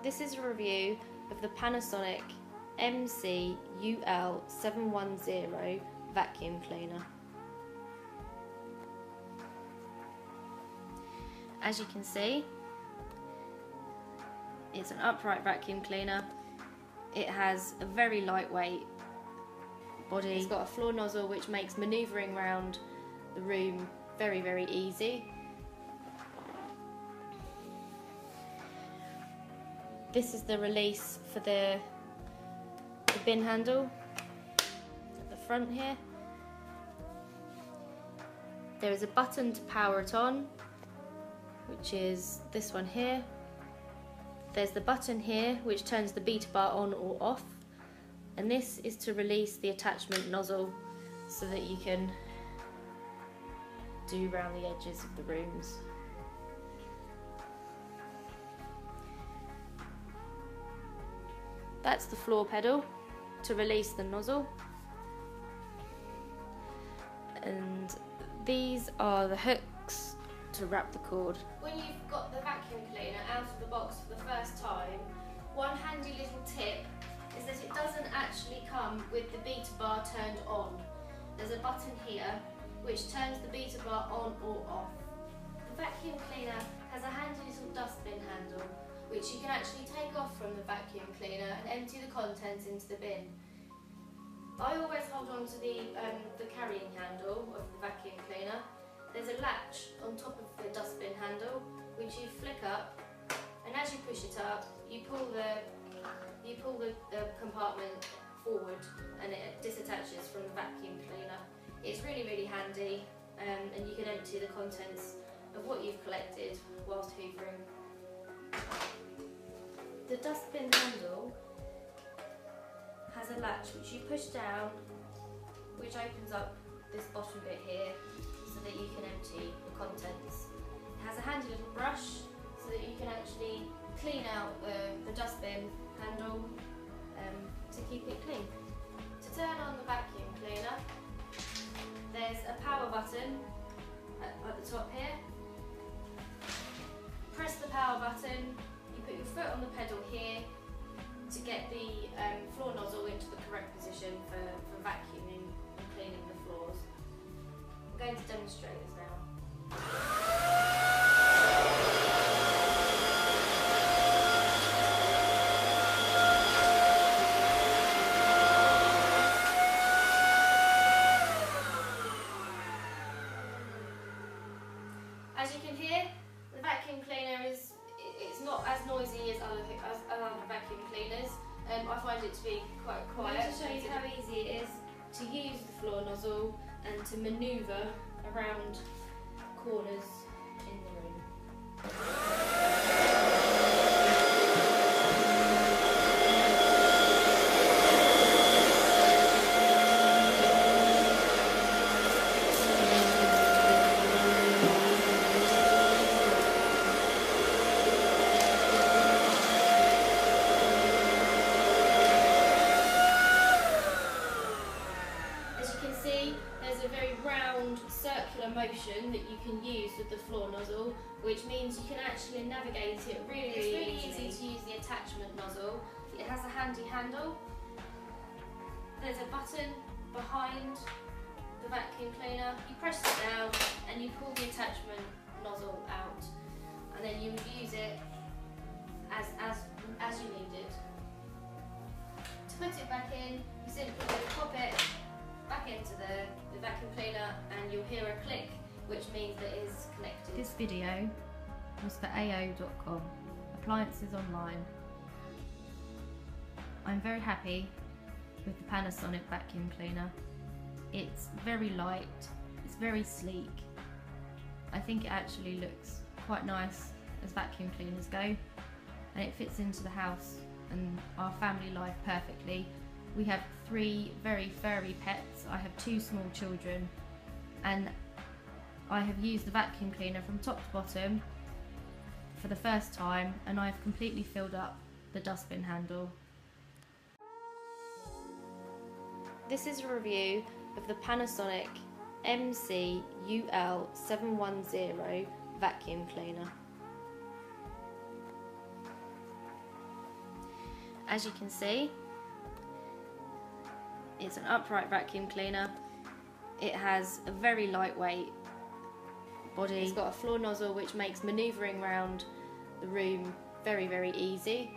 This is a review of the Panasonic UL710 vacuum cleaner. As you can see, it's an upright vacuum cleaner. It has a very lightweight body. It's got a floor nozzle which makes manoeuvring around the room very, very easy. This is the release for the bin handle at the front here. There is a button to power it on, which is this one here. There's the button here which turns the beater bar on or off, and this is to release the attachment nozzle so that you can do around the edges of the rooms. That's the floor pedal to release the nozzle, and these are the hooks to wrap the cord. When you've got the vacuum cleaner out of the box for the first time, one handy little tip is that it doesn't actually come with the beater bar turned on. There's a button here which turns the beater bar on or off. The vacuum cleaner has a handy little dustbin handle which you can actually take off from the vacuum cleaner and empty the contents into the bin. I always hold on to the carrying handle of the vacuum cleaner. There's a latch on top of the dustbin handle which you flick up, and as you push it up, you pull the compartment forward and it disattaches from the vacuum cleaner. It's really, really handy, and you can empty the contents of what you've collected whilst hoovering. The dustbin handle has a latch which you push down, which opens up this bottom bit here so that you can empty the contents. It has a handy little brush so that you can actually clean out the dustbin handle to keep it clean. To turn on the vacuum cleaner, there's a power button at the top here. Press the power button, you put your foot on the pedal here to get the floor nozzle into the correct position for vacuuming and cleaning the floors. I'm going to demonstrate this now. As you can hear, the vacuum cleaner it's not as noisy as other vacuum cleaners. I find it to be quite quiet. I'm going to show you how easy it is to use the floor nozzle and to manoeuvre around corners in the room. There's a very round circular motion that you can use with the floor nozzle, which means you can actually navigate it really easy to use the attachment nozzle. It has a handy handle. There's a button behind the vacuum cleaner. You press it down and you pull the attachment nozzle out, and then you use it as you need it. To put it back in, you simply pop it back into the vacuum cleaner and you'll hear a click, which means that it is connected. This video was for AO.com, appliances online. I'm very happy with the Panasonic vacuum cleaner. It's very light, it's very sleek. I think it actually looks quite nice as vacuum cleaners go, and it fits into the house and our family life perfectly. We have 3 very furry pets. I have 2 small children, and I have used the vacuum cleaner from top to bottom for the first time, and I've completely filled up the dustbin handle. This is a review of the Panasonic UL710 vacuum cleaner. as you can see, it's an upright vacuum cleaner. It has a very lightweight body. It's got a floor nozzle which makes manoeuvring around the room very, very easy.